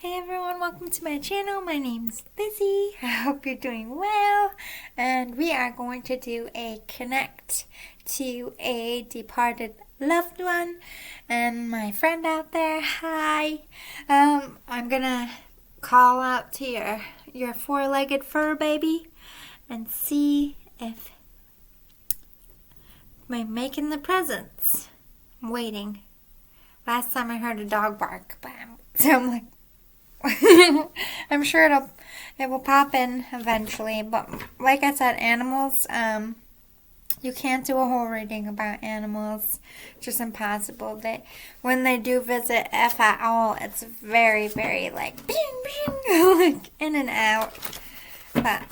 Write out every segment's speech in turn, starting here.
Hey everyone, welcome to my channel. My name's Lizzie. I hope you're doing well. And we are going to do a connect to a departed loved one. And my friend out there, hi. I'm gonna call out to your four-legged fur baby and see if I'm making the presents. I'm waiting. Last time I heard a dog bark, so I'm like, I'm sure it will pop in eventually, but like I said, animals, you can't do a whole reading about animals. It's just impossible. When they do visit, if at all, it's very, very like bing, bing, like in and out. But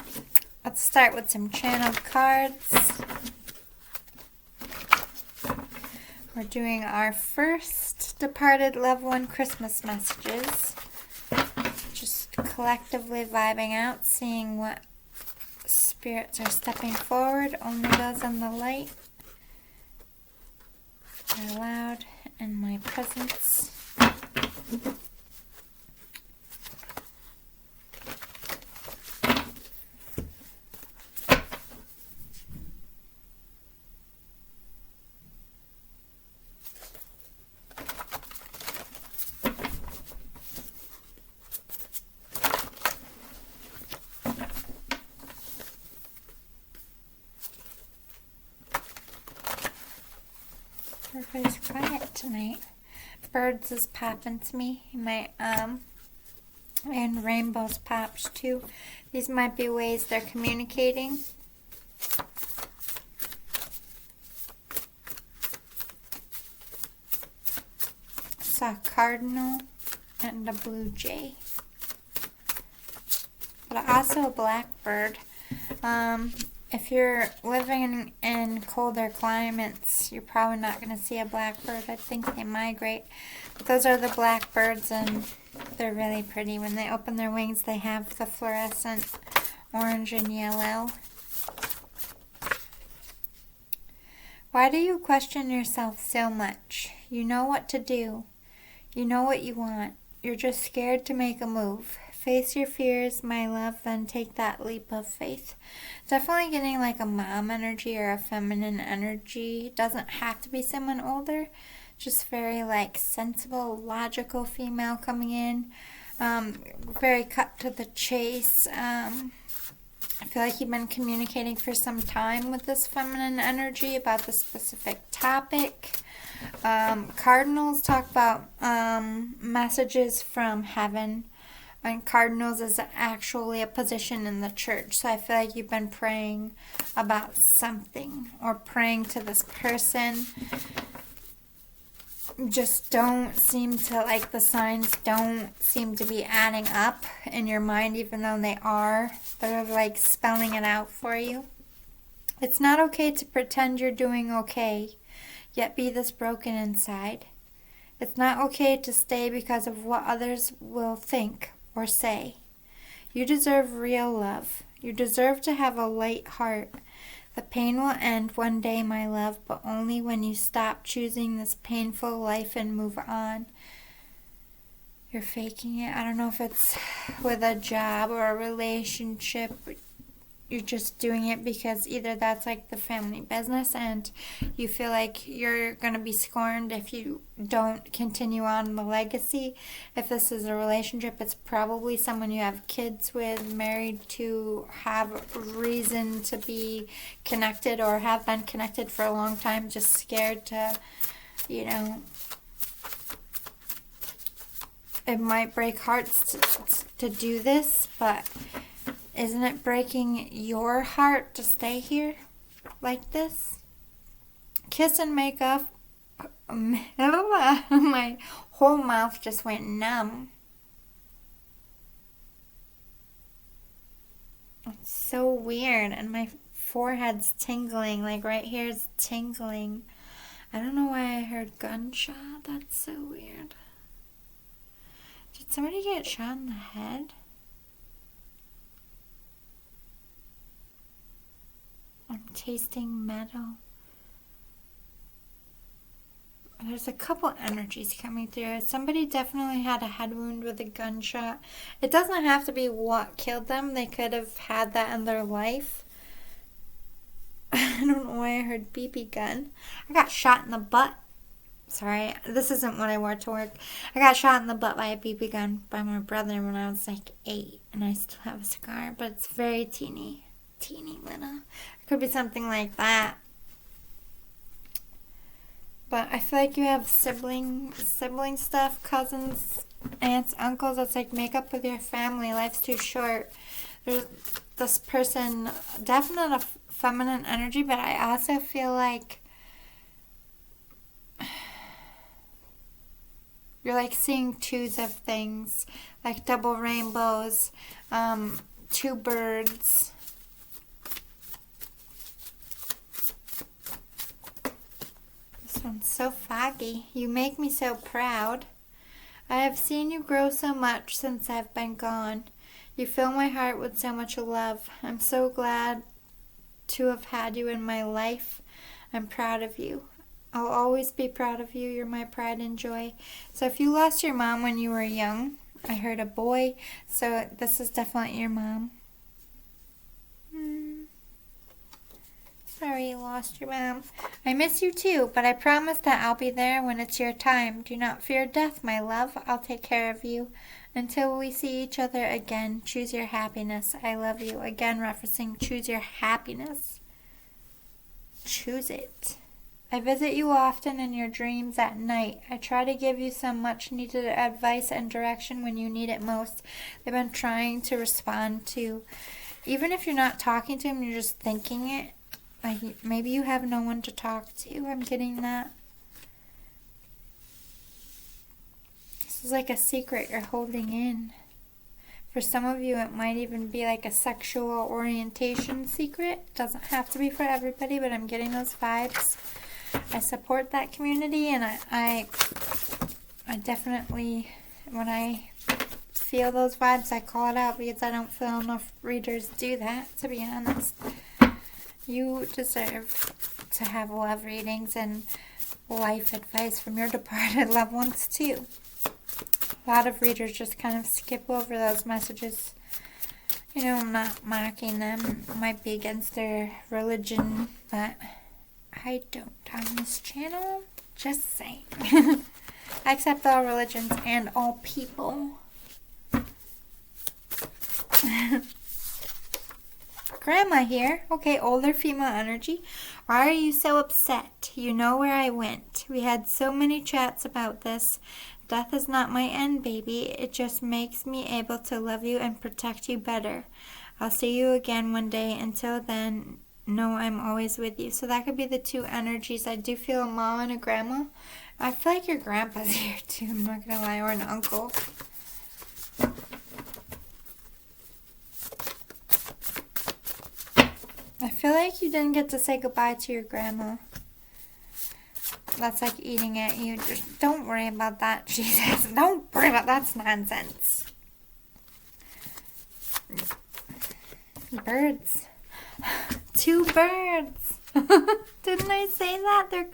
let's start with some channeled cards. We're doing our first departed loved one Christmas messages. Just collectively vibing out, seeing what spirits are stepping forward. Only those in the light are allowed in my presence. Everybody's quiet tonight. Birds is popping to me. And rainbows pops too. These might be ways they're communicating. Saw a cardinal and a blue jay. But also a blackbird. If you're living in colder climates, you're probably not going to see a blackbird. I think they migrate. But those are the blackbirds, and they're really pretty. When they open their wings, they have the fluorescent orange and yellow. Why do you question yourself so much? You know what to do. You know what you want. You're just scared to make a move. Face your fears, my love, then take that leap of faith. Definitely getting like a mom energy or a feminine energy. It doesn't have to be someone older. Just very like sensible, logical female coming in. Very cut to the chase. I feel like you've been communicating for some time with this feminine energy about the specific topic. Cardinals talk about messages from heaven. And cardinals is actually a position in the church. So I feel like you've been praying about something or praying to this person. Just don't seem to, like, the signs don't seem to be adding up in your mind, even though they are. They're like spelling it out for you. It's not okay to pretend you're doing okay, yet be this broken inside. It's not okay to stay because of what others will think or say. You deserve real love. You deserve to have a light heart. The pain will end one day, my love, but only when you stop choosing this painful life and move on. You're faking it. I don't know if it's with a job or a relationship. You're just doing it because either that's like the family business and you feel like you're going to be scorned if you don't continue on the legacy. If this is a relationship, it's probably someone you have kids with, married to, have reason to be connected or have been connected for a long time, just scared to, it might break hearts to do this, but isn't it breaking your heart to stay here like this? Kiss and make up. My whole mouth just went numb. It's so weird. And my forehead's tingling. Like right here is tingling. I don't know why I heard gunshot. That's so weird. Did somebody get shot in the head? I'm tasting metal. There's a couple energies coming through. Somebody definitely had a head wound with a gunshot. It doesn't have to be what killed them. They could have had that in their life. I don't know why I heard BB gun. I got shot in the butt. Sorry, this isn't what I wore to work. I got shot in the butt by a BB gun by my brother when I was like 8. And I still have a scar, but it's very teeny little. It could be something like that. But I feel like you have sibling stuff, cousins, aunts, uncles. That's like make up with your family. Life's too short. There's this person, definitely a feminine energy, but I also feel like you're like seeing twos of things, like double rainbows, 2 birds. This one's so foggy. You make me so proud. I have seen you grow so much since I've been gone. You fill my heart with so much love. I'm so glad to have had you in my life. I'm proud of you. I'll always be proud of you. You're my pride and joy. So if you lost your mom when you were young, I heard a boy, so this is definitely your mom. Sorry you lost your mom. I miss you too, but I promise that I'll be there when it's your time. Do not fear death, my love. I'll take care of you. Until we see each other again, choose your happiness. I love you. Again, referencing choose your happiness. Choose it. I visit you often in your dreams at night. I try to give you some much needed advice and direction when you need it most. They've been trying to respond to, even if you're not talking to them, you're just thinking it. Like maybe you have no one to talk to. I'm getting that. This is like a secret you're holding in. For some of you, it might even be like a sexual orientation secret. Doesn't have to be for everybody, but I'm getting those vibes. I support that community, and I definitely, when I feel those vibes, I call it out because I don't feel enough readers do that, to be honest. You deserve to have love readings and life advice from your departed loved ones, too. A lot of readers just kind of skip over those messages. You know, I'm not mocking them. It might be against their religion, but I don't on this channel. Just saying. I accept all religions and all people. Grandma here. Okay, older female energy. Why are you so upset? You know where I went. We had so many chats about this. Death is not my end, baby. It just makes me able to love you and protect you better. I'll see you again one day. Until then, know I'm always with you. So that could be the 2 energies. I do feel a mom and a grandma. I feel like your grandpa's here too, I'm not going to lie, or an uncle. I feel like you didn't get to say goodbye to your grandma. That's like eating at you. Just don't worry about that, Jesus. Don't worry about that. That's nonsense. Birds. 2 birds. Didn't I say that? They're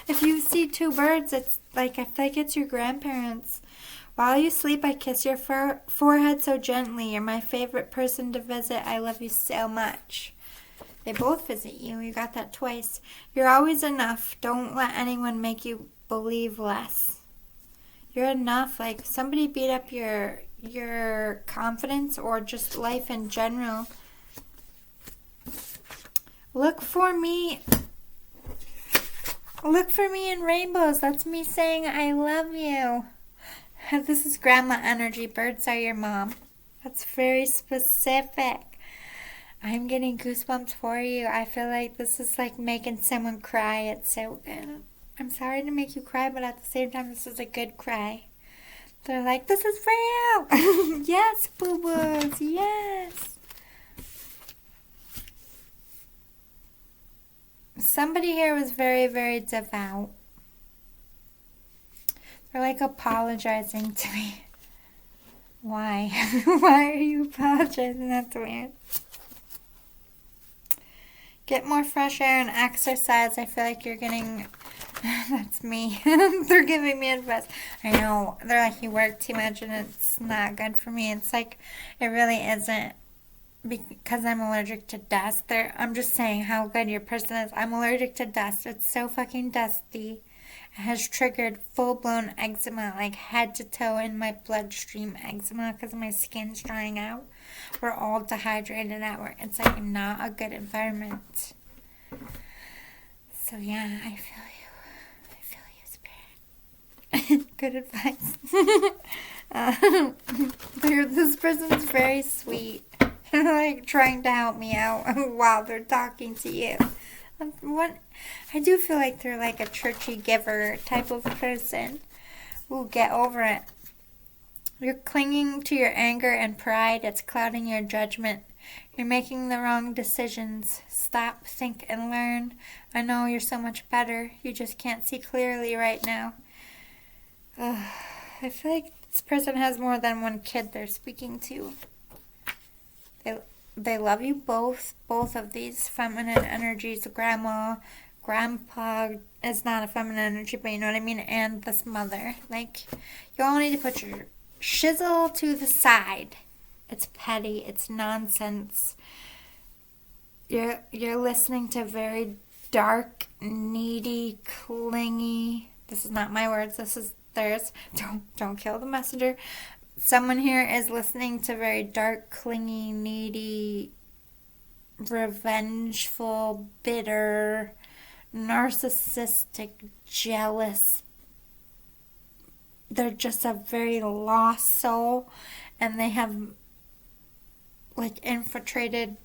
if you see 2 birds, it's like, I feel like it's your grandparents. While you sleep, I kiss your forehead so gently. You're my favorite person to visit. I love you so much. They both visit you. You got that twice. You're always enough. Don't let anyone make you believe less. You're enough. Like, somebody beat up your confidence or just life in general. Look for me. Look for me in rainbows. That's me saying I love you. This is grandma energy. Birds are your mom. That's very specific. I'm getting goosebumps for you. I feel like this is like making someone cry. It's so good. I'm sorry to make you cry, but at the same time, this is a good cry. They're like, this is real. Yes, boo-boos. Yes. Somebody here was very, very devout. They're like apologizing to me. Why? Why are you apologizing? That's weird. Get more fresh air and exercise. I feel like you're getting That's me. They're giving me advice. I know. They're like, you work too much and it's not good for me. It's like, it really isn't because I'm allergic to dust. I'm just saying how good your person is. I'm allergic to dust. It's so fucking dusty. It has triggered full-blown eczema, like head to toe in my bloodstream eczema because my skin's drying out. We're all dehydrated at work. It's like not a good environment. So yeah, I feel you. Good advice. This person's very sweet. Like trying to help me out while they're talking to you. I do feel like they're like a churchy giver type of person. Ooh, get over it. You're clinging to your anger and pride. It's clouding your judgment. You're making the wrong decisions. Stop, think, and learn. I know you're so much better. You just can't see clearly right now. I feel like this person has more than one kid they're speaking to. They love you both. Both of these feminine energies. Grandpa is not a feminine energy, but you know what I mean? And this mother. Like, you all need to put your shizzle to the side. It's petty. It's nonsense. You're listening to very dark, needy, clingy. This is not my words. This is theirs. Don't kill the messenger. Someone here is listening to very dark, clingy, needy, revengeful, bitter, narcissistic, jealous. They're just a very lost soul, and they have like infiltrated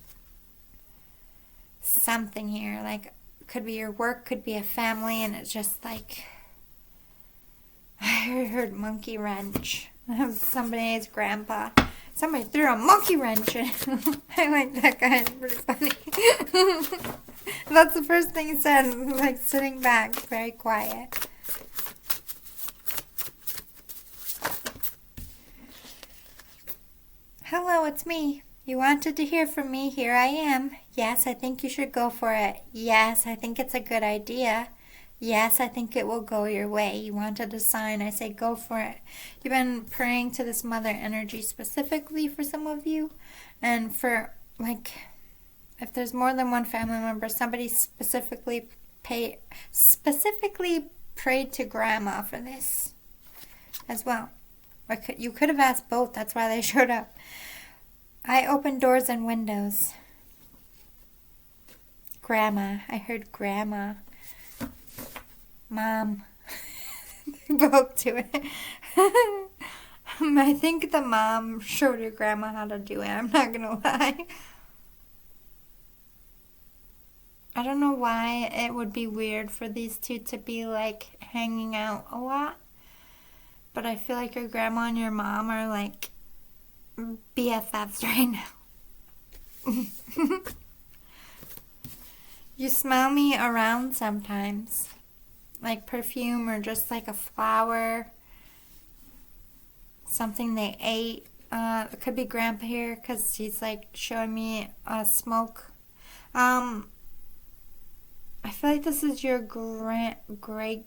something here. Like, could be your work, could be a family, and it's just like, I heard monkey wrench. Somebody's grandpa. Somebody threw a monkey wrench in. I like that guy. It's pretty funny. That's the first thing he said. Like sitting back, very quiet. Hello, it's me. You wanted to hear from me. Here I am. Yes, I think you should go for it. Yes, I think it's a good idea. Yes, I think it will go your way. You wanted a sign. I say go for it. You've been praying to this mother energy specifically for some of you. And for, like, if there's more than one family member, somebody specifically prayed to grandma for this as well. Or you could have asked both. That's why they showed up. I opened doors and windows. Grandma. I heard grandma. Mom. Both to it. I think the mom showed her grandma how to do it. I'm not going to lie. I don't know why it would be weird for these two to be like hanging out a lot. But I feel like your grandma and your mom are like BFFs right now. You smell me around sometimes. Like perfume or just like a flower. Something they ate. It could be grandpa here because he's like showing me smoke. I feel like this is your great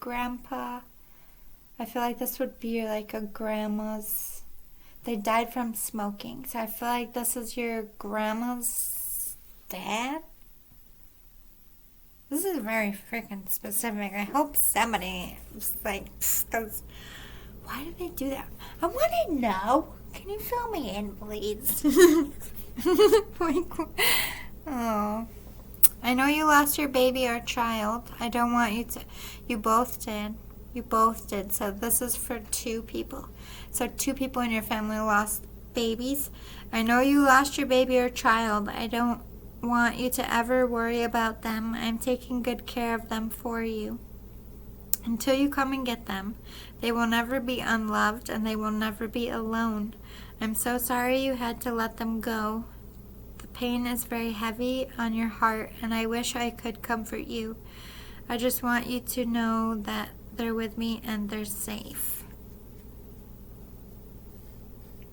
grandpa. I feel like this would be like a grandma's. They died from smoking. So I feel like this is your grandma's dad. This is very freaking specific. I hope somebody was like, because why did they do that? I want to know. Can you fill me in, please? Oh. I know you lost your baby or child. I don't want you to. You both did. You both did. So this is for two people. So two people in your family lost babies. I know you lost your baby or child. I don't want you to ever worry about them. I'm taking good care of them for you. Until you come and get them, they will never be unloved and they will never be alone. I'm so sorry you had to let them go. The pain is very heavy on your heart and I wish I could comfort you. I just want you to know that they're with me and they're safe.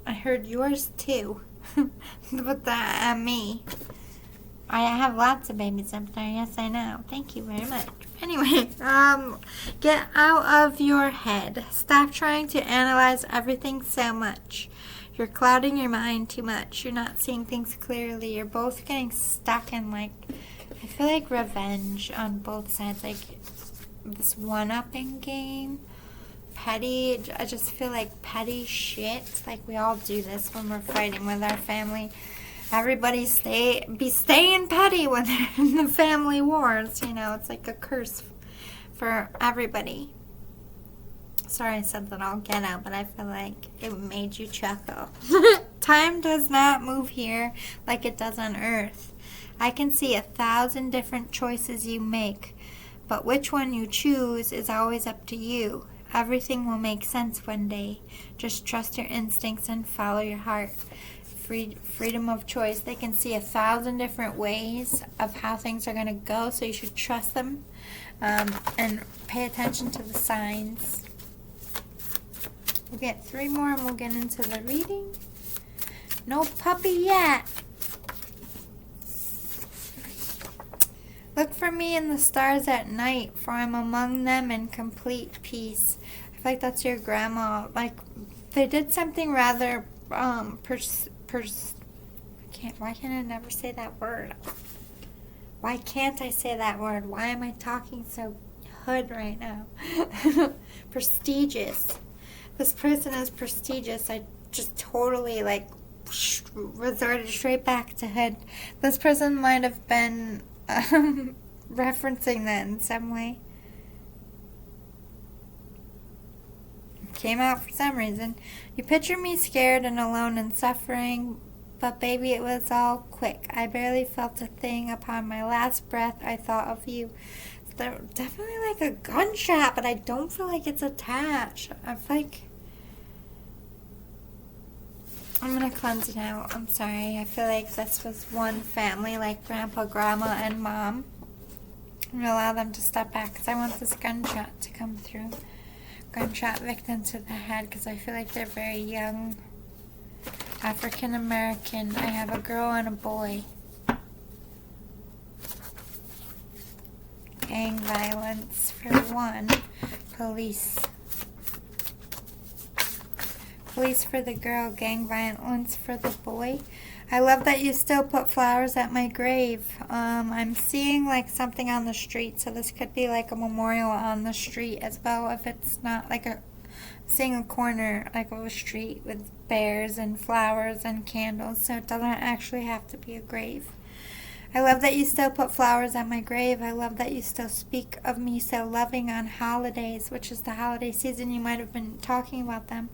I heard yours too. But me. I have lots of babies up there. Yes, I know. Thank you very much. Anyway, get out of your head. Stop trying to analyze everything so much. You're clouding your mind too much. You're not seeing things clearly. You're both getting stuck in, like, I feel like revenge on both sides. Like, this one-upping game. Petty. I just feel like petty shit. Like, we all do this when we're fighting with our family. Everybody be staying petty when they're in the family wars. You know, it's like a curse for everybody. Sorry I said that I'll get out, but I feel like it made you chuckle. Time does not move here like it does on Earth. I can see 1,000 different choices you make, but which one you choose is always up to you. Everything will make sense one day. Just trust your instincts and follow your heart. Freedom of choice. They can see 1,000 different ways of how things are going to go, so you should trust them and pay attention to the signs. We'll get 3 more and we'll get into the reading. No puppy yet. Look for me in the stars at night, for I'm among them in complete peace. I feel like that's your grandma. Like, they did something rather why can't I never say that word? Why can't I say that word? Why am I talking so hood right now? Prestigious. This person is prestigious. I just totally, like, resorted straight back to hood. This person might have been referencing that in some way. Came out for some reason. You picture me scared and alone and suffering, but baby, it was all quick. I barely felt a thing. Upon my last breath, I thought of you. They're definitely like a gunshot, but I don't feel like it's attached. I feel like I'm gonna cleanse it out. I'm sorry. I feel like this was one family, like grandpa, grandma, and mom. I'm gonna allow them to step back because I want this gunshot to come through. Gunshot victim to the head because I feel like they're very young. African American. I have a girl and a boy. Gang violence for 1. Police. Police for the girl. Gang violence for the boy. I love that you still put flowers at my grave. I'm seeing like something on the street, so this could be like a memorial on the street as well. If it's not like seeing a corner like of a street with bears and flowers and candles, so it doesn't actually have to be a grave. I love that you still put flowers at my grave. I love that you still speak of me so loving on holidays, which is the holiday season. You might have been talking about them.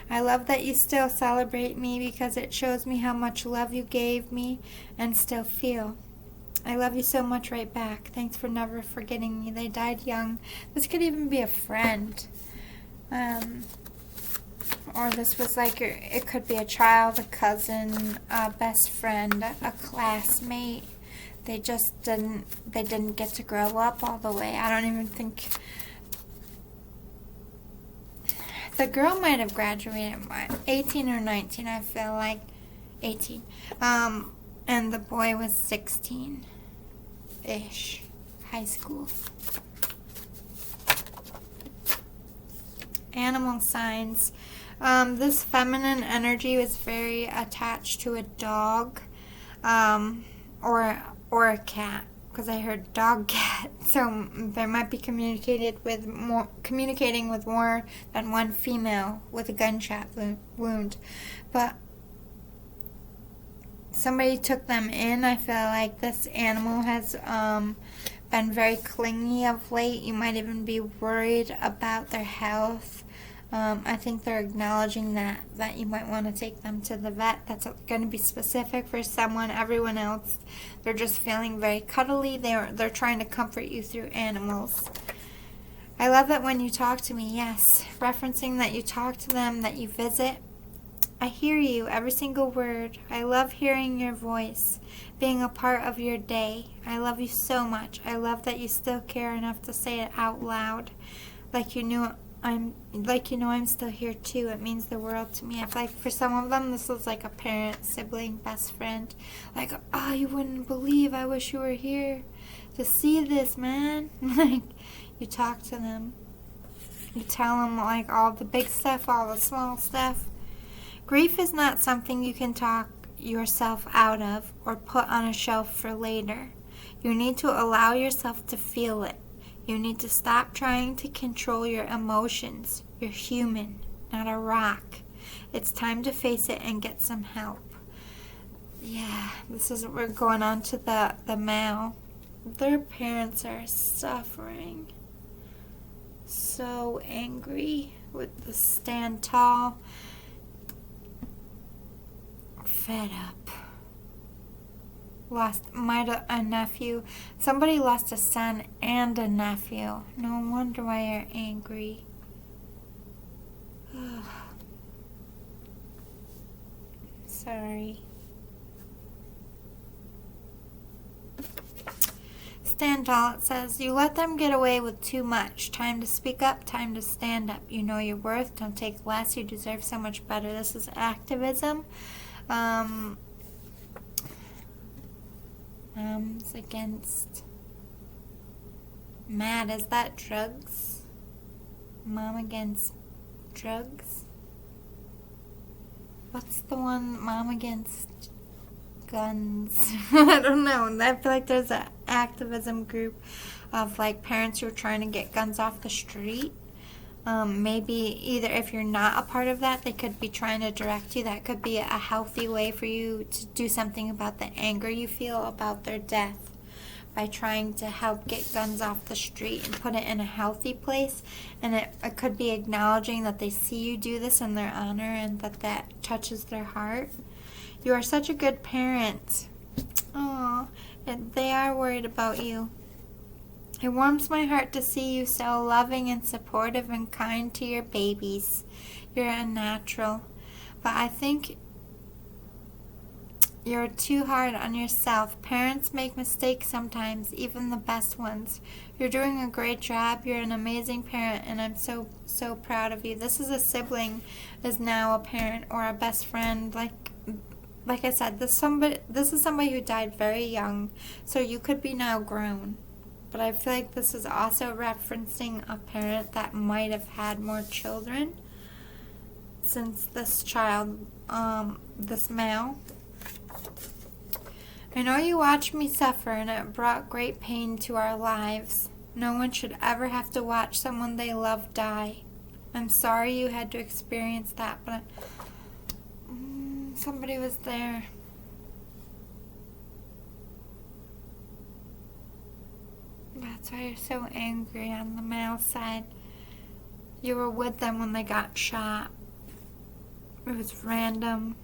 I love that you still celebrate me because it shows me how much love you gave me and still feel. I love you so much right back. Thanks for never forgetting me. They died young. This could even be a friend. Or this was like, it could be a child, a cousin, a best friend, a classmate. They didn't get to grow up all the way. I don't even think... The girl might have graduated 18 or 19, I feel like. 18. And the boy was 16-ish. High school. Animal signs. This feminine energy was very attached to a dog or a cat. Because I heard dog cat, so there might be communicating with more than one female with a gunshot wound. But somebody took them in. I feel like this animal has been very clingy of late. You might even be worried about their health. I think they're acknowledging that you might want to take them to the vet. That's going to be specific for someone. Everyone else, they're just feeling very cuddly. They're trying to comfort you through animals. I love that when you talk to me, yes, referencing that you talk to them, that you visit. I hear you, every single word. I love hearing your voice, being a part of your day. I love you so much. I love that you still care enough to say it out loud, like you know I'm still here too. It means the world to me. I feel like for some of them, this was like a parent, sibling, best friend. Like, oh, you wouldn't believe. I wish you were here. to see this, man. Like, you talk to them. You tell them, like, all the big stuff, all the small stuff. Grief is not something you can talk yourself out of or put on a shelf for later. You need to allow yourself to feel it. You need to stop trying to control your emotions. You're human, not a rock. It's time to face it and get some help. Yeah, we're going on to the male. Their parents are suffering. So angry with the stand tall. Fed up. Lost a nephew. Somebody lost a son and a nephew. No wonder why you're angry. Sorry. Stand tall, it says, you let them get away with too much. Time to speak up, time to stand up. You know your worth, don't take less, you deserve so much better. This is activism. Mom's against mad. Is that drugs? Mom against drugs? What's the one? Mom against guns. I don't know. I feel like there's an activism group of like parents who are trying to get guns off the street. Maybe either if you're not a part of that, they could be trying to direct you. That could be a healthy way for you to do something about the anger you feel about their death by trying to help get guns off the street and put it in a healthy place. And it could be acknowledging that they see you do this in their honor and that touches their heart. You are such a good parent. Aw, and they are worried about you. It warms my heart to see you so loving and supportive and kind to your babies. You're a natural. But I think you're too hard on yourself. Parents make mistakes sometimes, even the best ones. You're doing a great job. You're an amazing parent, and I'm so, so proud of you. This is a sibling is now a parent or a best friend. Like I said, this is somebody who died very young, so you could be now grown. But I feel like this is also referencing a parent that might have had more children since this child, this male. I know you watched me suffer and it brought great pain to our lives. No one should ever have to watch someone they love die. I'm sorry you had to experience that, but somebody was there. That's why you're so angry on the male side. You were with them when they got shot. It was random.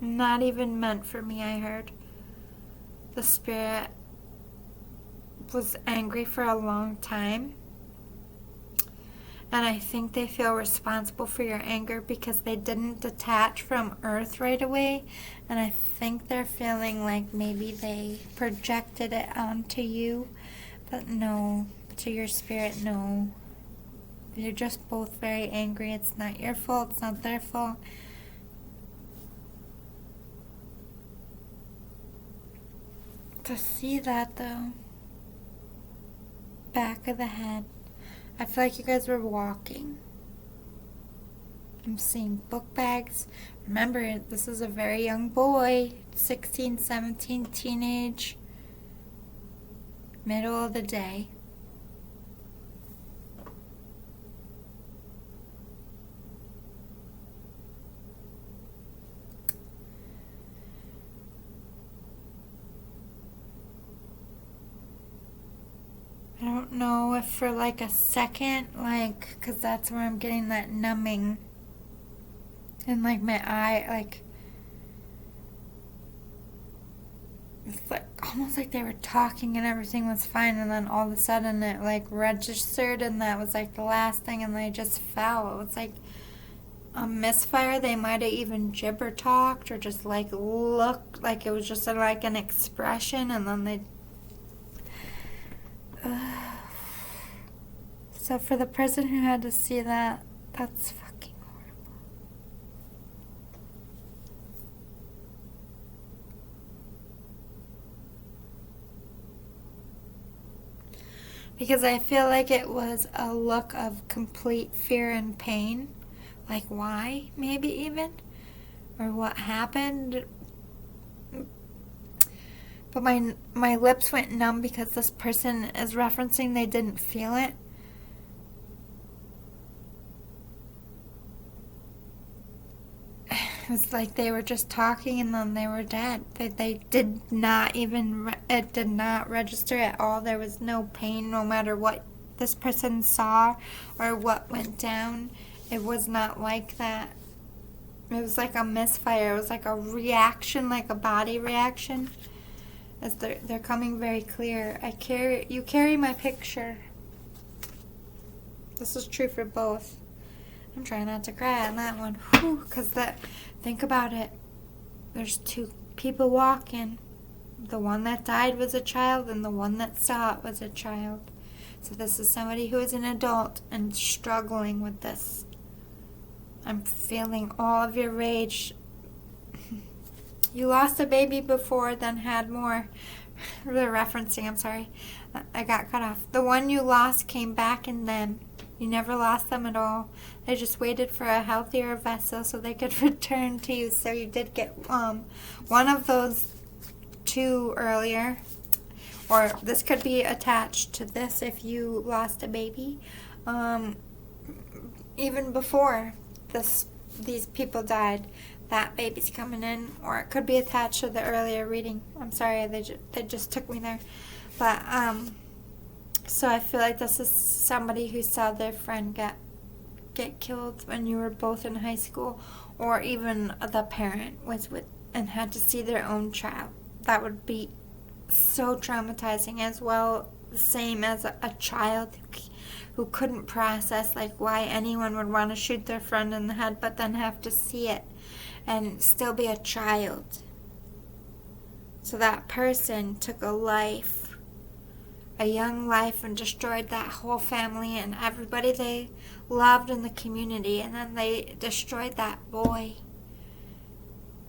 Not even meant for me, I heard. The spirit was angry for a long time. And I think they feel responsible for your anger because they didn't detach from Earth right away. And I think they're feeling like maybe they projected it onto you. But no, to your spirit, no. You're just both very angry. It's not your fault. It's not their fault. To see that, though. Back of the head. I feel like you guys were walking. I'm seeing book bags. Remember, this is a very young boy. 16, 17, teenage. Middle of the day. I don't know if for like a second, because that's where I'm getting that numbing in like my eye, it's like almost like they were talking and everything was fine, and then all of a sudden it like registered and that was like the last thing, and they just fell. It was like a misfire. They might have even gibber talked or just like looked like it was just like an expression, and then they so for the person who had to see that, that's fucking horrible. Because I feel like it was a look of complete fear and pain. Like, why, maybe even? Or what happened? But my lips went numb because this person is referencing they didn't feel it. It was like they were just talking and then they were dead. They did not even, it did not register at all. There was no pain no matter what this person saw or what went down. It was not like that. It was like a misfire. It was like a reaction, like a body reaction. As they're coming very clear. You carry my picture. This is true for both. I'm trying not to cry on that one. Because think about it. There's two people walking. The one that died was a child and the one that saw it was a child. So this is somebody who is an adult and struggling with this. I'm feeling all of your rage. You lost a baby before, then had more. They're referencing, I'm sorry. I got cut off. The one you lost came back in them. You never lost them at all. They just waited for a healthier vessel so they could return to you. So you did get one of those two earlier. Or this could be attached to this if you lost a baby. Even before these people died, that baby's coming in. Or it could be attached to the earlier reading. I'm sorry, they just took me there. But, so I feel like this is somebody who saw their friend get killed when you were both in high school, or even the parent was with and had to see their own child. That would be so traumatizing as well, the same as a child who couldn't process like why anyone would want to shoot their friend in the head, but then have to see it and still be a child. So that person took a young life, and destroyed that whole family and everybody they loved in the community, and then they destroyed that boy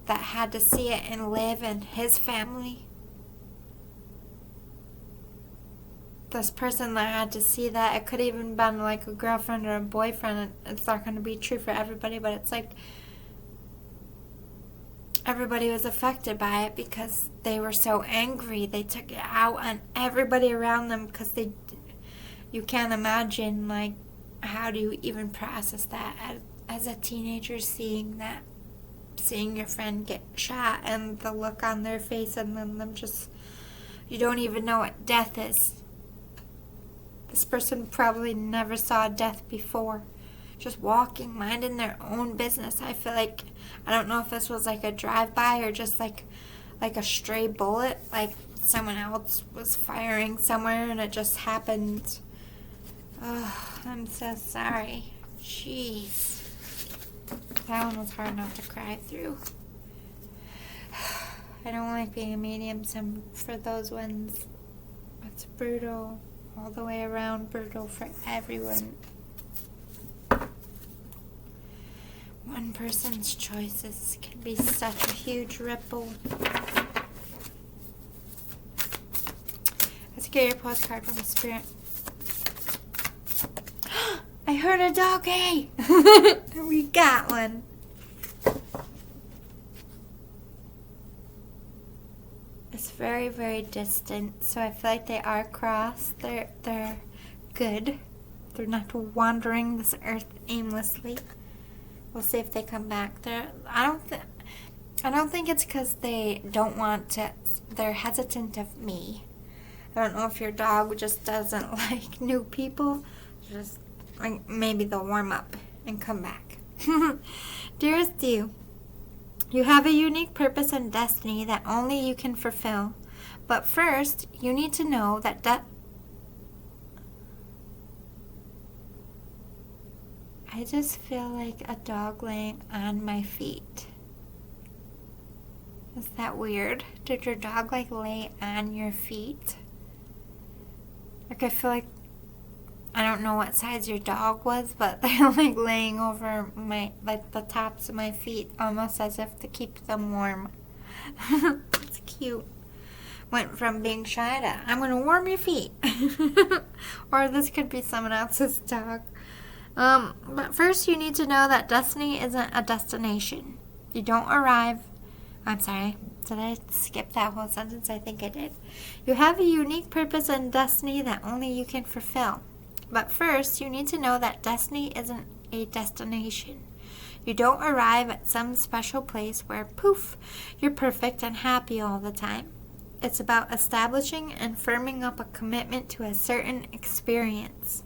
that had to see it and live in his family. This person that had to see that, it could even been like a girlfriend or a boyfriend. It's not going to be true for everybody, but it's like everybody was affected by it because they were so angry. They took it out on everybody around them because you can't imagine, like, how do you even process that as a teenager, seeing your friend get shot and the look on their face, and then them just, you don't even know what death is. This person probably never saw death before. Just walking, minding their own business. I feel like, I don't know if this was like a drive-by or just like a stray bullet, like someone else was firing somewhere and it just happened. Oh, I'm so sorry. Jeez. That one was hard not to cry through. I don't like being a medium, so for those ones, it's brutal. All the way around, brutal for everyone. One person's choices can be such a huge ripple. Let's get your postcard from the spirit. I heard a doggy! We got one. It's very, very distant, so I feel like they are crossed. They're good. They're not wandering this earth aimlessly. We'll see if they come back. I don't think it's because they don't want to. They're hesitant of me. I don't know if your dog just doesn't like new people. Just like maybe they'll warm up and come back. Dearest you have a unique purpose and destiny that only you can fulfill. But first, you need to know that I just feel like a dog laying on my feet. Is that weird? Did your dog like lay on your feet? Like I feel like, I don't know what size your dog was, but they're like laying over the tops of my feet, almost as if to keep them warm. It's cute. went from being shy to, I'm going to warm your feet. Or this could be someone else's dog. But first you need to know that destiny isn't a destination. You don't arrive. I'm sorry. Did I skip that whole sentence? I think I did. You have a unique purpose and destiny that only you can fulfill. But first, you need to know that destiny isn't a destination. You don't arrive at some special place where, poof, you're perfect and happy all the time. It's about establishing and firming up a commitment to a certain experience,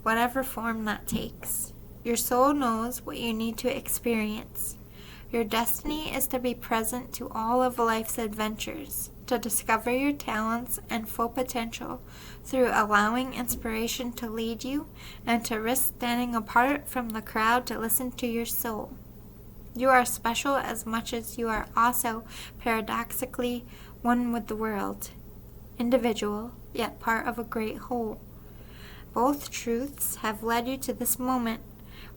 whatever form that takes. Your soul knows what you need to experience. Your destiny is to be present to all of life's adventures, to discover your talents and full potential through allowing inspiration to lead you, and to risk standing apart from the crowd to listen to your soul. You are special as much as you are also, paradoxically, one with the world, individual, yet part of a great whole. Both truths have led you to this moment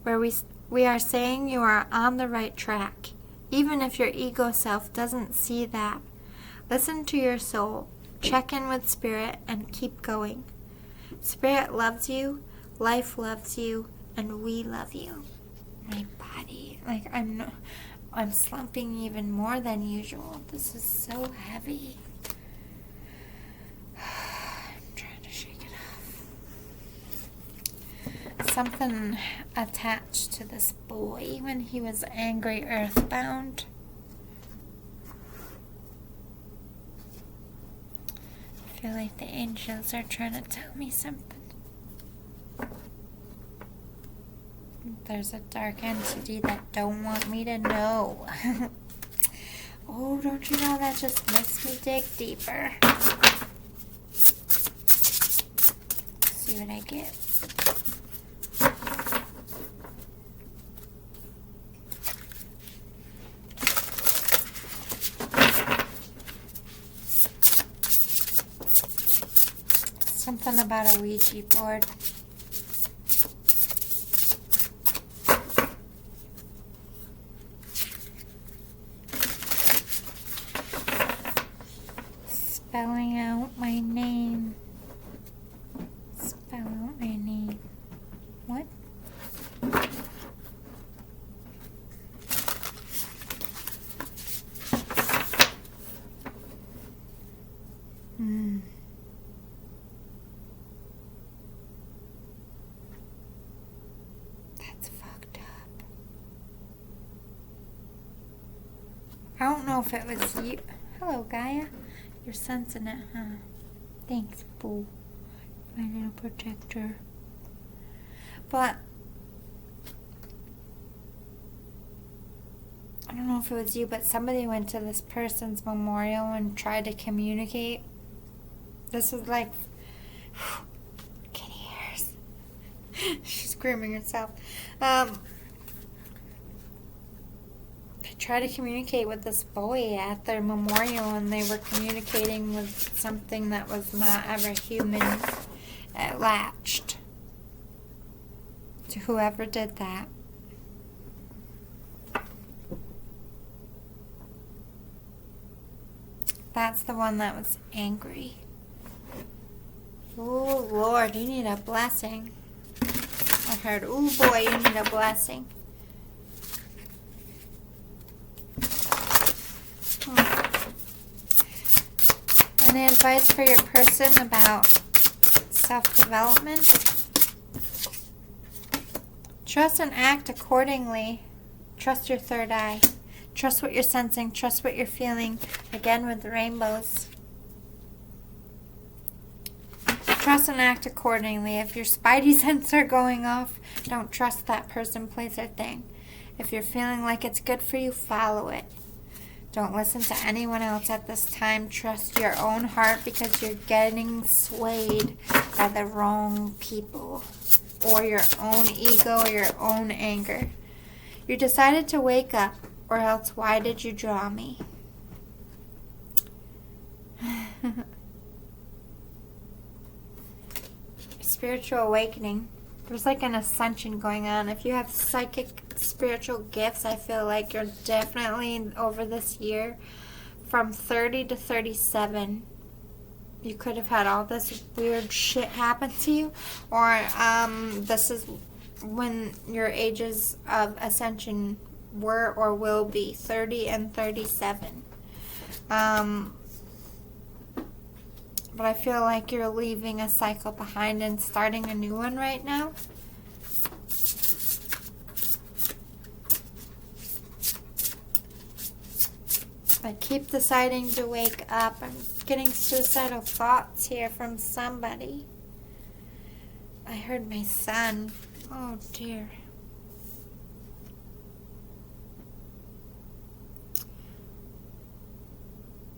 where we are saying you are on the right track, even if your ego self doesn't see that. Listen to your soul, check in with Spirit, and keep going. Spirit loves you, life loves you, and we love you. My body, I'm slumping even more than usual. This is so heavy. I'm trying to shake it off. Something attached to this boy when he was angry earthbound. I feel like the angels are trying to tell me something. There's a dark entity that don't want me to know. Oh, don't you know that just makes me dig deeper. See what I get. Something about a Ouija board. Spelling out my name. Spell out my name. What? That's fucked up. I don't know if it was you. Hello, Gaia. You're sensing it, huh? Thanks, boo. My little protector. But I don't know if it was you, but somebody went to this person's memorial and tried to communicate. This was like kitty ears. She's screaming herself. Try to communicate with this boy at their memorial, and they were communicating with something that was not ever human. It latched to whoever did that. That's the one that was angry. Oh Lord, you need a blessing. I heard, oh boy, you need a blessing. Any advice for your person about self-development? Trust and act accordingly. Trust your third eye. Trust what you're sensing. Trust what you're feeling. Again with the rainbows. Trust and act accordingly. If your spidey senses are going off, don't trust that person, place, or thing. If you're feeling like it's good for you, follow it. Don't listen to anyone else at this time. Trust your own heart, because you're getting swayed by the wrong people or your own ego or your own anger. You decided to wake up, or else why did you draw me? Spiritual awakening. There's like an ascension going on. If you have psychic spiritual gifts, I feel like you're definitely over this year from 30 to 37. you could have had all this weird shit happen to you, or this is when your ages of ascension were or will be 30 and 37. But I feel like you're leaving a cycle behind and starting a new one right now. I keep deciding to wake up. I'm getting suicidal thoughts here from somebody. I heard my son. Oh dear.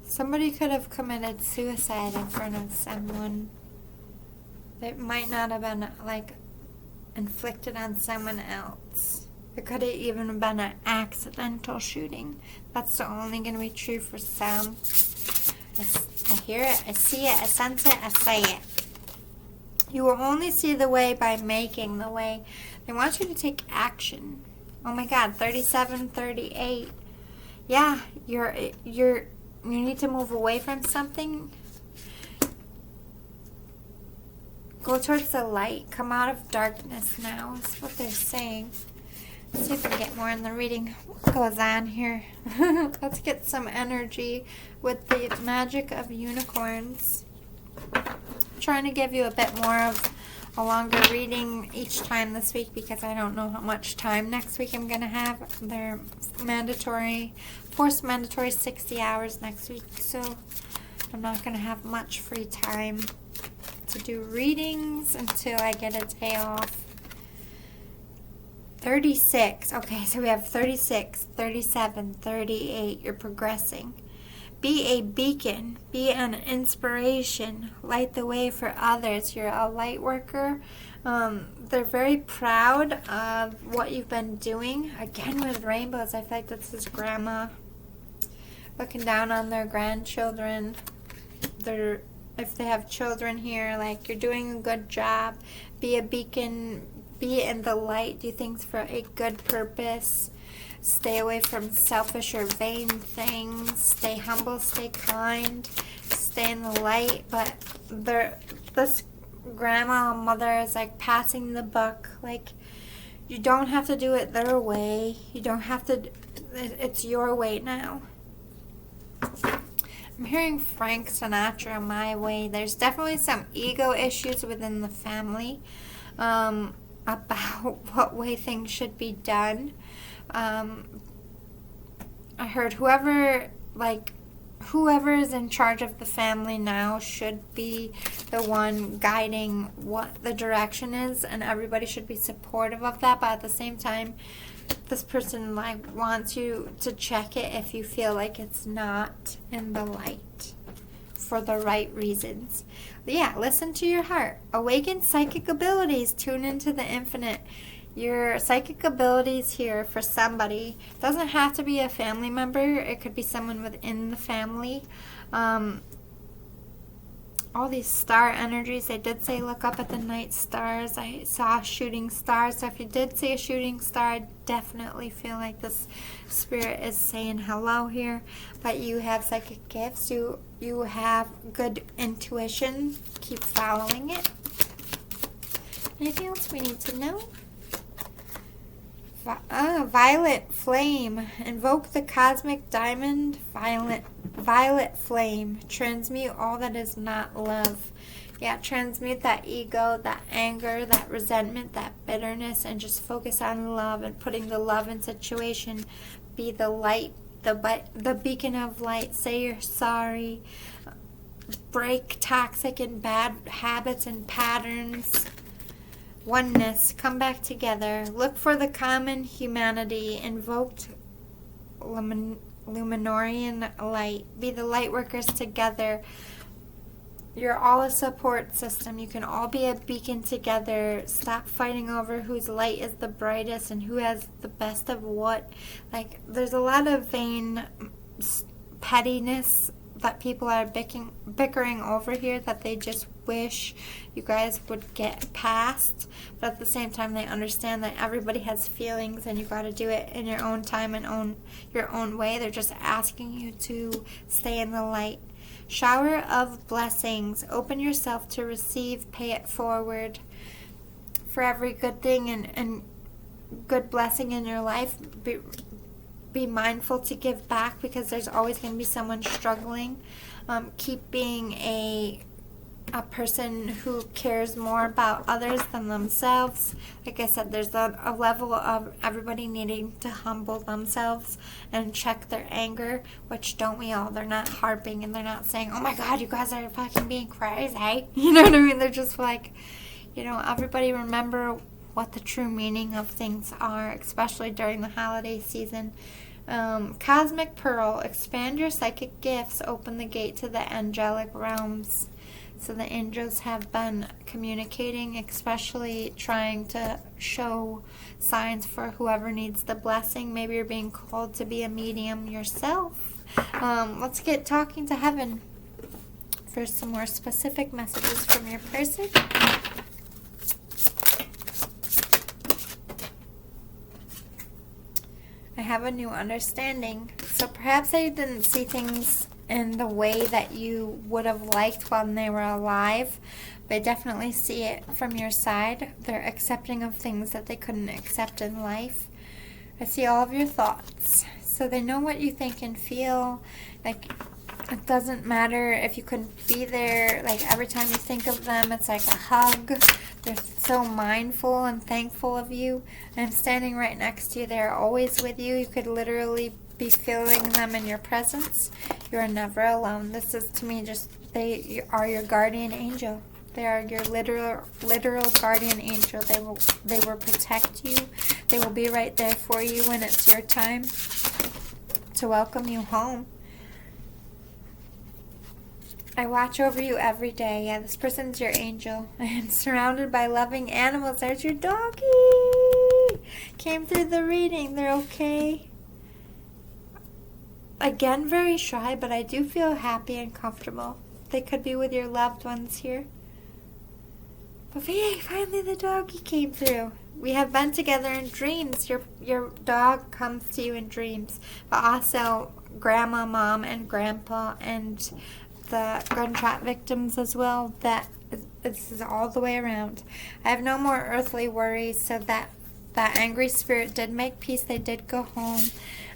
Somebody could have committed suicide in front of someone. It might not have been like inflicted on someone else. It could have even been an accidental shooting. That's only going to be true for some. I hear it, I see it, I sense it, I say it. You will only see the way by making the way. They want you to take action. Oh my God, 37, 38. Yeah, you need to move away from something. Go towards the light. Come out of darkness now, is what they're saying. Let's see if we can get more in the reading. What goes on here? Let's get some energy with the magic of unicorns. I'm trying to give you a bit more of a longer reading each time this week because I don't know how much time next week I'm going to have. They're forced mandatory 60 hours next week, so I'm not going to have much free time to do readings until I get a day off. 36. Okay, so we have 36, 37, 38. You're progressing. Be a beacon. Be an inspiration. Light the way for others. You're a light worker. They're very proud of what you've been doing. Again, with rainbows, I feel like this is grandma looking down on their grandchildren. If they have children here, like, you're doing a good job. Be a beacon. Be in the light. Do things for a good purpose. Stay away from selfish or vain things. Stay humble. Stay kind. Stay in the light. But this grandma and mother is like passing the buck. Like, you don't have to do it their way. You don't have to. It's your way now. I'm hearing Frank Sinatra my way. There's definitely some ego issues within the family. About what way things should be done. I heard whoever is in charge of the family now should be the one guiding what the direction is, and everybody should be supportive of that, but at the same time, this person wants you to check it if you feel like it's not in the light for the right reasons. Yeah, listen to your heart. Awaken psychic abilities. Tune into the infinite. Your psychic abilities here for somebody. It doesn't have to be a family member. It could be someone within the family. All these star energies. They did say look up at the night stars. I saw shooting stars. So if you did see a shooting star, I definitely feel like this spirit is saying hello here. But you have psychic gifts. You have good intuition. Keep following it. Anything else we need to know? Violet flame. Invoke the cosmic diamond. Violet flame. Transmute all that is not love. Yeah, transmute that ego, that anger, that resentment, that bitterness, and just focus on love and putting the love in situation. Be the light, the beacon of light. Say you're sorry. Break toxic and bad habits and patterns. Oneness, come back together. Look for the common humanity. Invoked Luminorian light. Be the light workers together. You're all a support system. You can all be a beacon together. Stop fighting over whose light is the brightest and who has the best of what. Like, there's a lot of vain pettiness that people are bickering over here that they just wish you guys would get past. But at the same time, they understand that everybody has feelings and you got to do it in your own time and your own way. They're just asking you to stay in the light. Shower of blessings. Open yourself to receive. Pay it forward. For every good thing and good blessing in your life, be mindful to give back, because there's always going to be someone struggling. Keep being a person who cares more about others than themselves. Like I said, there's a level of everybody needing to humble themselves and check their anger, which don't we all? They're not harping and they're not saying, oh my God, you guys are fucking being crazy. You know what I mean? They're just like, everybody remember what the true meaning of things are, especially during the holiday season. Cosmic Pearl. Expand your psychic gifts. Open the gate to the angelic realms. So the angels have been communicating, especially trying to show signs for whoever needs the blessing. Maybe you're being called to be a medium yourself. Let's get talking to heaven for some more specific messages from your person. I have a new understanding. So perhaps I didn't see things in the way that you would have liked when they were alive, but I definitely see it from your side. They're accepting of things that they couldn't accept in life. I see all of your thoughts. So they know what you think and feel. Like, it doesn't matter if you couldn't be there. Like, every time you think of them, it's like a hug. They're so mindful and thankful of you. I'm standing right next to you. They're always with you. You could literally be feeling them in your presence. You are never alone. This is, to me, just, they are your guardian angel. They are your literal guardian angel. They will protect you. They will be right there for you when it's your time to welcome you home. I watch over you every day. Yeah, this person's your angel. I am surrounded by loving animals. There's your doggy. Came through the reading. They're okay. Again, very shy, but I do feel happy and comfortable. They could be with your loved ones here. But yay, finally the doggy came through. We have been together in dreams. Your dog comes to you in dreams. But also grandma, mom, and grandpa, and the gunshot victims as well. This is all the way around. I have no more earthly worries, so that angry spirit did make peace. They did go home.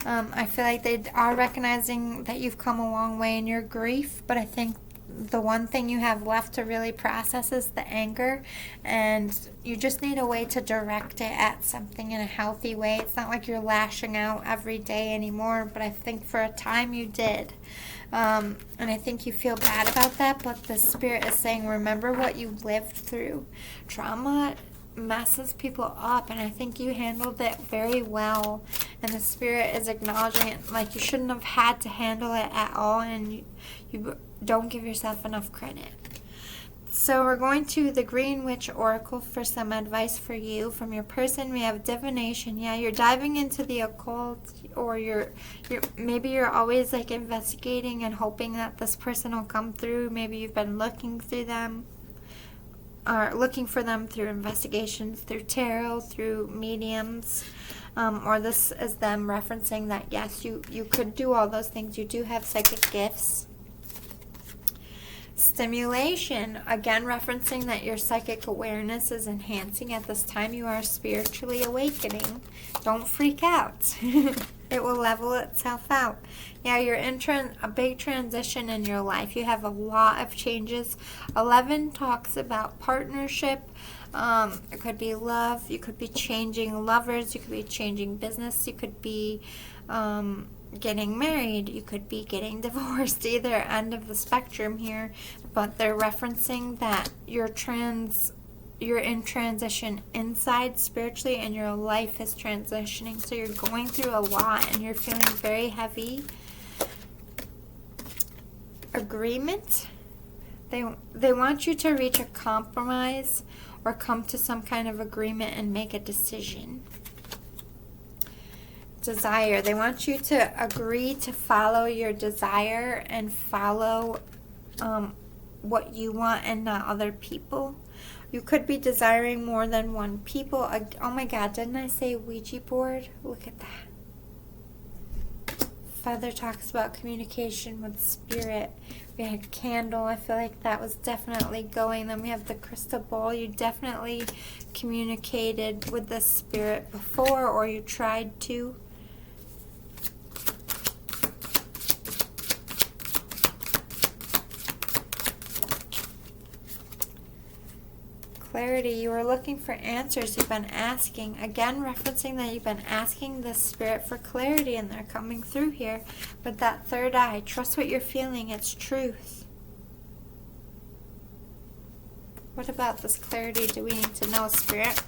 I feel like they are recognizing that you've come a long way in your grief, but I think the one thing you have left to really process is the anger, and you just need a way to direct it at something in a healthy way. It's not like you're lashing out every day anymore, but I think for a time you did. And I think you feel bad about that, but the spirit is saying, remember what you lived through. Trauma messes people up, and I think you handled it very well, and the spirit is acknowledging it like you shouldn't have had to handle it at all, and you don't give yourself enough credit. So we're going to the Green Witch Oracle for some advice for you from your person. We have divination. Yeah, you're diving into the occult, or maybe you're always like investigating and hoping that this person will come through. Maybe you've been looking through them, or looking for them through investigations, through tarot, through mediums, or this is them referencing that yes, you could do all those things. You do have psychic gifts. Stimulation, again referencing that your psychic awareness is enhancing at this time. You are spiritually awakening. Don't freak out. It will level itself out. Yeah, you're in a big transition in your life. You have a lot of changes. 11 talks about partnership. It could be love. You could be changing lovers. You could be changing business. You could be getting married. You could be getting divorced. Either end of the spectrum here. But they're referencing that you're in transition inside spiritually, and your life is transitioning. So you're going through a lot and you're feeling very heavy. Agreement. They want you to reach a compromise or come to some kind of agreement and make a decision. Desire. They want you to agree to follow your desire and follow what you want and not other people. You could be desiring more than one people. Oh my God, didn't I say Ouija board? Look at that. Feather talks about communication with spirit. We had candle. I feel like that was definitely going. Then we have the crystal ball. You definitely communicated with the spirit before, or you tried to. Clarity. You were looking for answers. You've been asking. Again, referencing that you've been asking the spirit for clarity, and they're coming through here with that third eye. Trust what you're feeling. It's truth. What about this clarity do we need to know, spirit?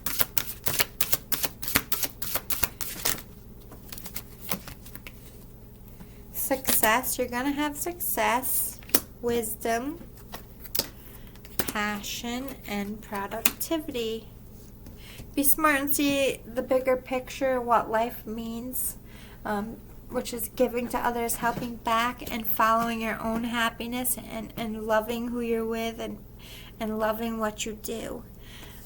Success. You're going to have success. Wisdom. Passion and productivity. Be smart and see the bigger picture, what life means, which is giving to others, helping back, and following your own happiness, and loving who you're with, and loving what you do.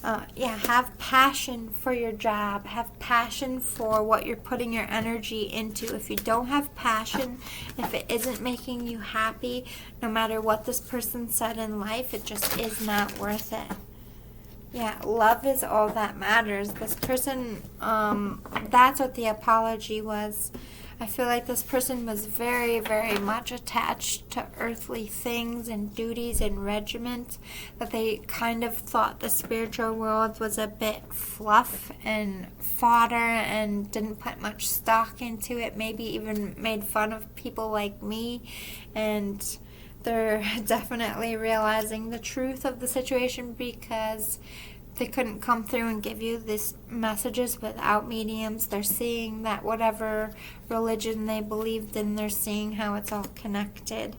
Have passion for your job. Have passion for what you're putting your energy into. If you don't have passion, if it isn't making you happy, no matter what this person said in life, it just is not worth it. Yeah, love is all that matters. This person, that's what the apology was. I feel like this person was very, very much attached to earthly things and duties and regiment, that they kind of thought the spiritual world was a bit fluff and fodder and didn't put much stock into it, maybe even made fun of people like me, and they're definitely realizing the truth of the situation because they couldn't come through and give you these messages without mediums. They're seeing that whatever religion they believed in, they're seeing how it's all connected.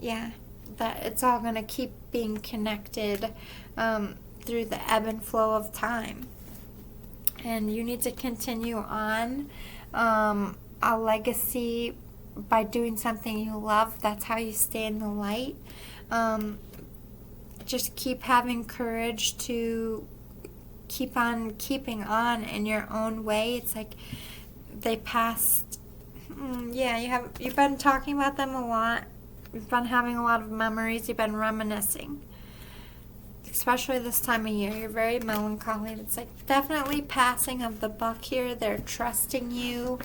Yeah, that it's all going to keep being connected through the ebb and flow of time. And you need to continue on a legacy by doing something you love. That's how you stay in the light. Just keep having courage to keep on keeping on in your own way. It's like they passed. You've been talking about them a lot. You've been having a lot of memories. You've been reminiscing, especially this time of year. You're very melancholy. It's like definitely passing of the buck here. They're trusting you.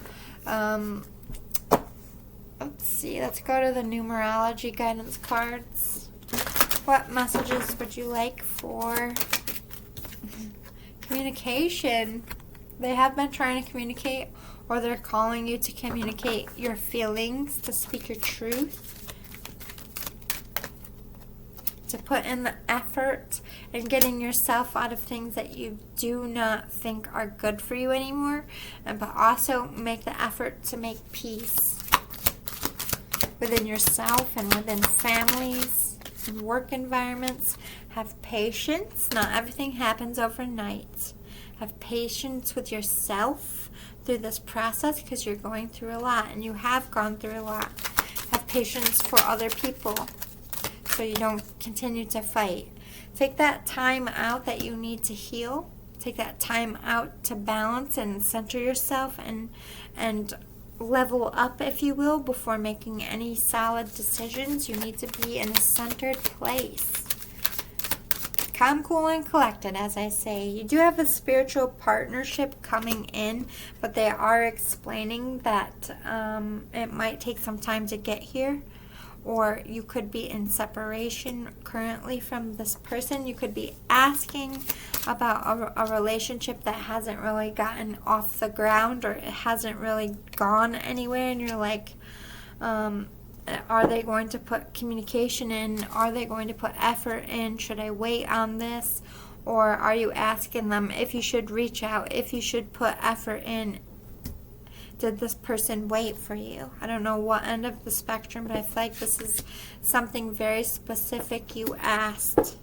Let's see. Let's go to the numerology guidance cards. What messages would you like for communication? They have been trying to communicate, or they're calling you to communicate your feelings, to speak your truth, to put in the effort in getting yourself out of things that you do not think are good for you anymore, but also make the effort to make peace within yourself and within families. Work environments. Have patience. Not everything happens overnight. Have patience with yourself through this process because you're going through a lot, and you have gone through a lot. Have patience for other people so you don't continue to fight. Take that time out that you need to heal. Take that time out to balance and center yourself and level up, if you will, before making any solid decisions. You need to be in a centered place. Calm, cool, and collected, as I say. You do have a spiritual partnership coming in, but they are explaining that it might take some time to get here, or you could be in separation currently from this person. You could be asking about a relationship that hasn't really gotten off the ground, or it hasn't really gone anywhere, and you're like, are they going to put communication in? Are they going to put effort in? Should I wait on this? Or are you asking them if you should reach out, if you should put effort in? Did this person wait for you? I don't know what end of the spectrum, but I feel like this is something very specific you asked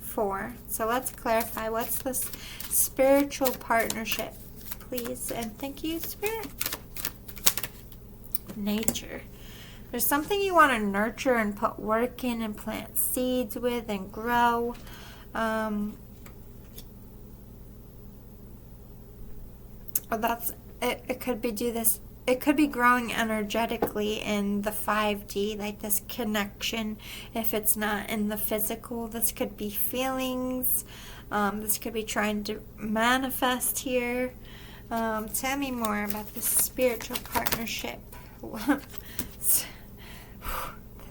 for. So let's clarify. What's this spiritual partnership, please? And thank you, Spirit. Nature. There's something you want to nurture and put work in and plant seeds with and grow. It could be do this it could be growing energetically in the 5D, like this connection. If it's not in the physical, this could be feelings. This could be trying to manifest here. Tell me more about this spiritual partnership.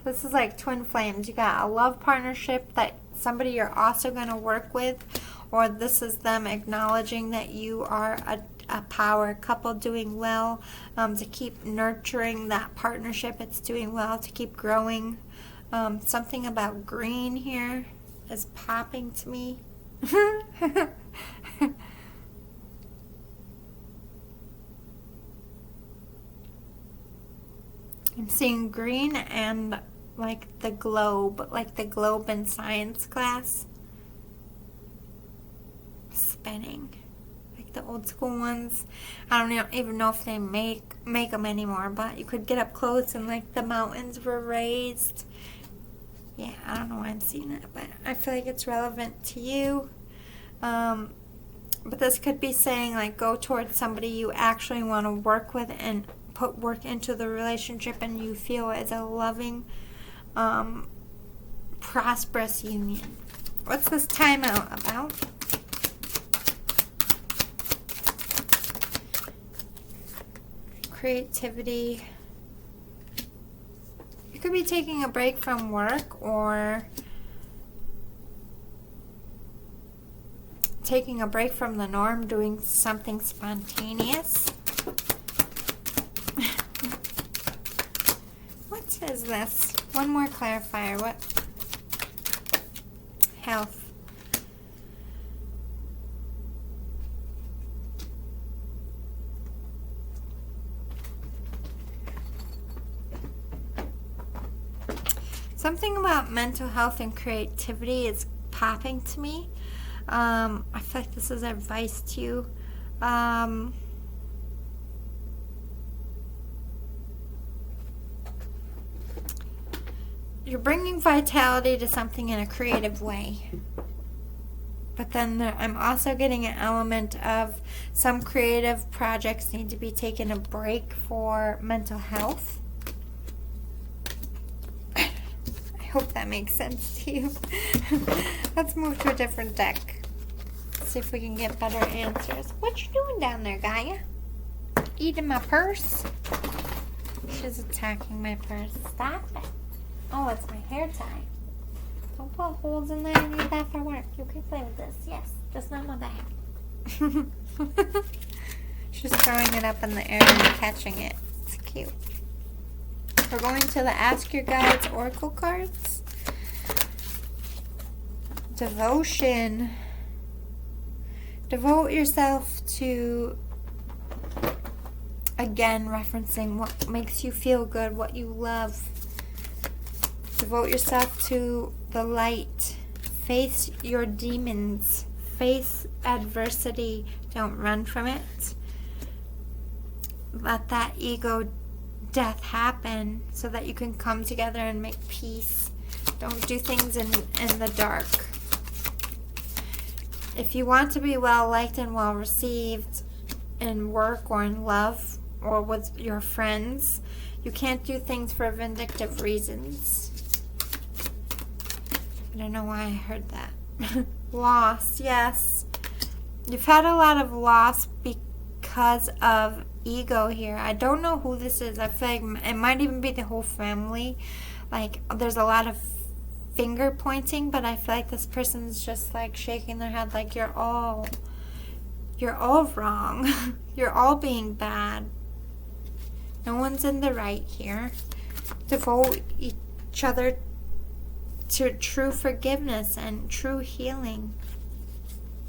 This is like twin flames. You got a love partnership that somebody you're also going to work with, or this is them acknowledging that you are a power couple doing well, to keep nurturing that partnership. It's doing well to keep growing. Something about green here is popping to me. I'm seeing green and like the globe in science class. Spinning. Like the old school ones. I don't even know if they make them anymore, but you could get up close and like the mountains were raised. Yeah, I don't know why I'm seeing it, but I feel like it's relevant to you. But this could be saying like go towards somebody you actually want to work with and put work into the relationship and you feel is a loving, prosperous union. What's this timeout about? Creativity. You could be taking a break from work or taking a break from the norm, doing something spontaneous. What is this? One more clarifier. What? Health. Something about mental health and creativity is popping to me. I feel like this is advice to you. You're bringing vitality to something in a creative way. But then I'm also getting an element of some creative projects need to be taking a break for mental health. I hope that makes sense to you. Let's move to a different deck. See if we can get better answers. What you doing down there, Gaia? Eating my purse? She's attacking my purse. Stop it. Oh, it's my hair tie. Don't put holes in there. I need that for work. You can play with this. Yes, just not my bag. She's throwing it up in the air and catching it. It's cute. We're going to the Ask Your Guides Oracle cards. Devotion. Devote yourself to, again, referencing what makes you feel good, what you love. Devote yourself to the light. Face your demons. Face adversity. Don't run from it. Let that ego death happen so that you can come together and make peace. Don't do things in the dark. If you want to be well liked and well received in work or in love or with your friends, you can't do things for vindictive reasons. I don't know why I heard that. Loss, yes. You've had a lot of loss because of ego here. I don't know who this is. I feel like it might even be the whole family. Like, there's a lot of finger pointing, but I feel like this person's just like shaking their head like you're all wrong. You're all being bad. No one's in the right here. Devote each other to true forgiveness and true healing.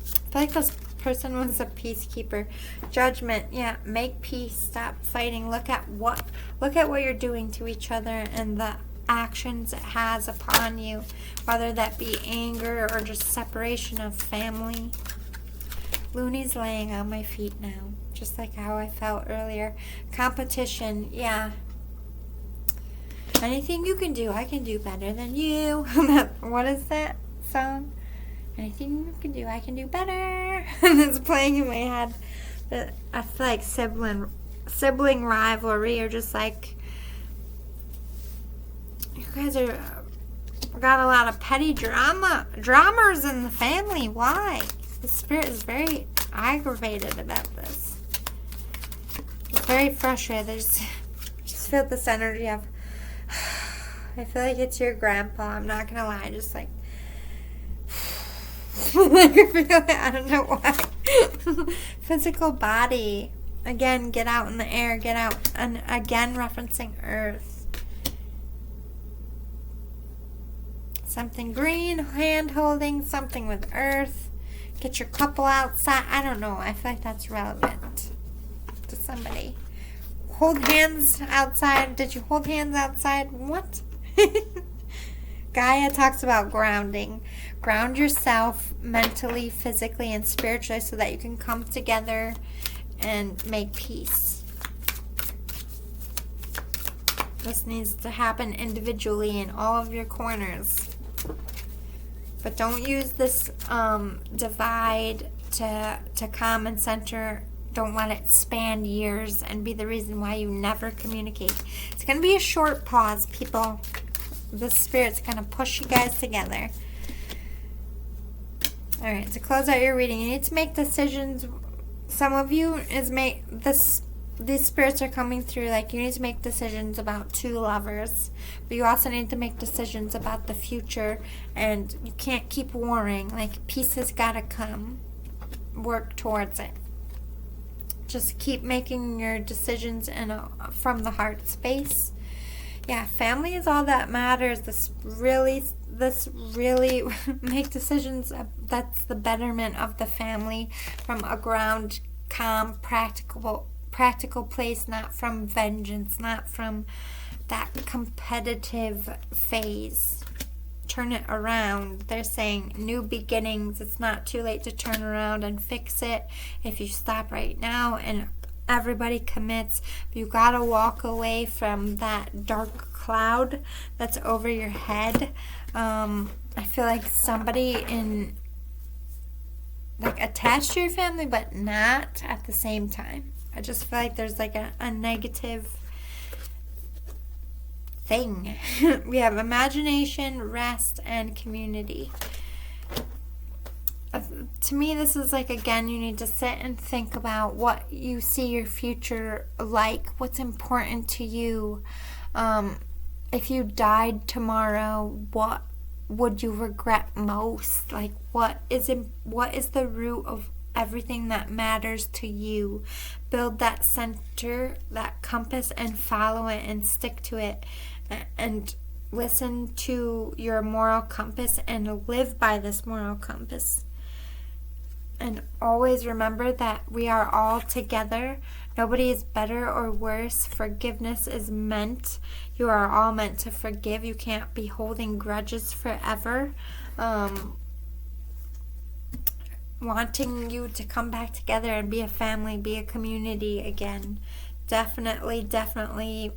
I feel like this person was a peacekeeper. Judgment, yeah, make peace, stop fighting. Look at what you're doing to each other and the actions it has upon you, whether that be anger or just separation of family. Looney's laying on my feet now, just like how I felt earlier. Competition, yeah. Anything you can do, I can do better than you. What is that song? Anything you can do, I can do better. And it's playing in my head. But I feel like sibling sibling rivalry, or just like, you guys are got a lot of petty dramas in the family. Why? The spirit is very aggravated about this. It's very frustrated. I just feel this energy of, I feel like it's your grandpa. I'm not gonna lie, just like I don't know why. Physical body. Again, get out in the air, get out. And again, referencing earth. Something green, hand holding, something with earth. Get your couple outside. I don't know. I feel like that's relevant to somebody. Hold hands outside. Did you hold hands outside? What? Gaia talks about grounding. Ground yourself mentally, physically, and spiritually so that you can come together and make peace. This needs to happen individually in all of your corners. But don't use this divide to calm and center. Don't let it span years and be the reason why you never communicate. It's going to be a short pause, people. The spirit's going to push you guys together. All right, to close out your reading, you need to make decisions. Some of you these spirits are coming through like you need to make decisions about two lovers, but you also need to make decisions about the future, and you can't keep warring. Like, peace has got to come. Work towards it. Just keep making your decisions from the heart space. Yeah, family is all that matters. This really make decisions that's the betterment of the family from a ground, calm, practical place, not from vengeance, not from that competitive phase. Turn it around. They're saying new beginnings. It's not too late to turn around and fix it if you stop right now and everybody commits. But you gotta walk away from that dark cloud that's over your head. I feel like somebody attached to your family, but not at the same time. I just feel like there's like a negative thing. We have imagination, rest, and community. To me, this is like, again, you need to sit and think about what you see your future like, what's important to you. If you died tomorrow, what would you regret most? Like, what is the root of everything that matters to you? Build that center, that compass, and follow it and stick to it, and listen to your moral compass and live by this moral compass. And always remember that we are all together. Nobody is better or worse. Forgiveness is meant. You are all meant to forgive. You can't be holding grudges forever. Wanting you to come back together and be a family, be a community again. Definitely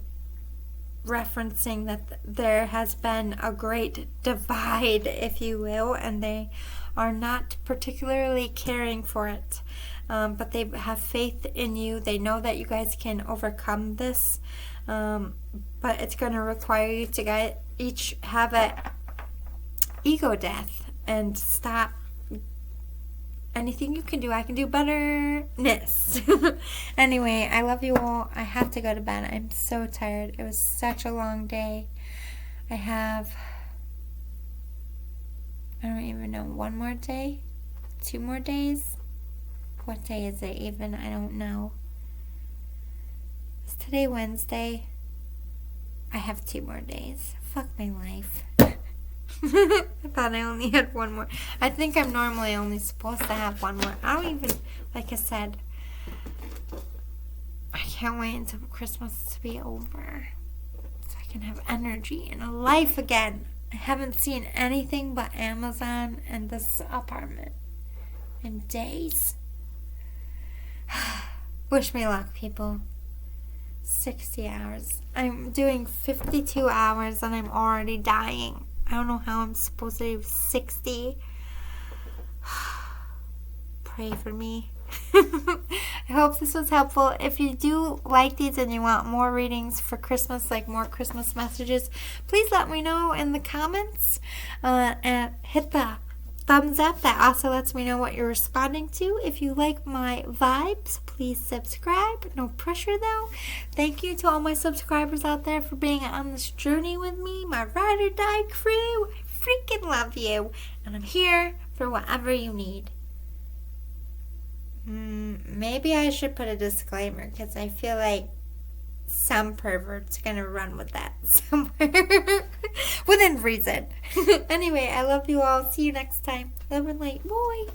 referencing that there has been a great divide, if you will, and they are not particularly caring for it. But they have faith in you. They know that you guys can overcome this. But it's going to require you to each have a ego death and stop. Anything you can do, I can do betterness. Anyway, I love you all. I have to go to bed. I'm so tired. It was such a long day. I don't even know, one more day? 2 more days? What day is it even? I don't know. Is today Wednesday? I have 2 more days. Fuck my life. I thought I only had 1 more. I think I'm normally only supposed to have 1 more. I don't even, like I said, I can't wait until Christmas to be over so I can have energy and a life again. I haven't seen anything but Amazon and this apartment in days. Wish me luck, people. 60 hours. I'm doing 52 hours and I'm already dying. I don't know how I'm supposed to do 60. Pray for me. I hope this was helpful. If you do like these and you want more readings for Christmas, like more Christmas messages, please let me know in the comments and hit the thumbs up. That also lets me know what you're responding to. If you like my vibes, please subscribe. No pressure though. Thank you to all my subscribers out there for being on this journey with me, my ride or die crew. I freaking love you, and I'm here for whatever you need. Maybe I should put a disclaimer, because I feel like some pervert's gonna run with that somewhere within reason. Anyway, I love you all. See you next time. Love and light. Boy.